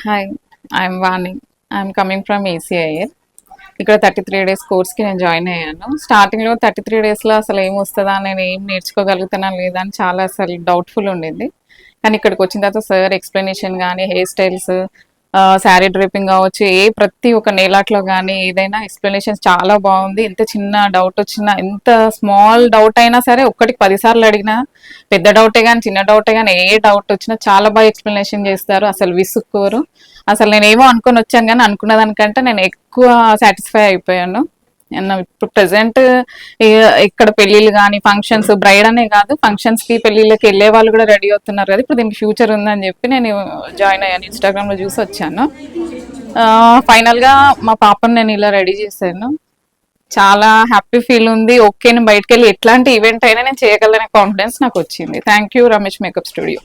Hi, I'm Vani. I'm coming from ACIL. ఇక్కడ 33 days కోర్స్కి నేను join అయ్యాను. స్టార్టింగ్లో 33 డేస్లో అసలు ఏం వస్తుందా, నేను ఏం నేర్చుకోగలుగుతానా లేదా అని చాలా అసలు డౌట్ఫుల్ ఉండింది. కానీ ఇక్కడికి వచ్చిన తర్వాత సార్ ఎక్స్ప్లెనేషన్ కానీ, హెయిర్ స్టైల్స్, శారీ డ్రిప్పింగ్ కావచ్చు, ప్రతి ఒక్క నేలాట్లో కానీ ఏదైనా ఎక్స్ప్లెనేషన్స్ చాలా బాగుంది. ఎంత చిన్న డౌట్ వచ్చినా, ఎంత స్మాల్ డౌట్ అయినా సరే ఒక్కటికి 10 సార్లు అడిగినా, పెద్ద డౌటే కానీ చిన్న డౌటే కానీ ఏ డౌట్ వచ్చినా చాలా బాగా ఎక్స్ప్లెనేషన్ చేస్తారు. అసలు విసుక్కోరు. అసలు నేను ఏమో అనుకుని వచ్చాను కానీ అనుకున్న దానికంటే నేను ఎక్కువ సాటిస్ఫై అయిపోయాను. ఇప్పుడు ప్రెసెంట్ ఇక్కడ పెళ్ళిళ్ళు కానీ ఫంక్షన్స్, బ్రైడ్ అనే కాదు, ఫంక్షన్స్ కి పెళ్ళిళ్ళకి వెళ్ళే వాళ్ళు కూడా రెడీ అవుతున్నారు కదా, ఇప్పుడు దీనికి ఫ్యూచర్ ఉందని చెప్పి నేను జాయిన్ అయ్యాను. ఇన్స్టాగ్రామ్ లో చూసి వచ్చాను. ఫైనల్ గా మా పాపను నేను ఇలా రెడీ చేశాను. చాలా హ్యాపీ ఫీల్ ఉంది. ఓకే, నేను బయటకు వెళ్ళి ఎట్లాంటి ఈవెంట్ అయినా నేను చేయగలనే కాన్ఫిడెన్స్ నాకు వచ్చింది. Thank you Ramesh makeup studio.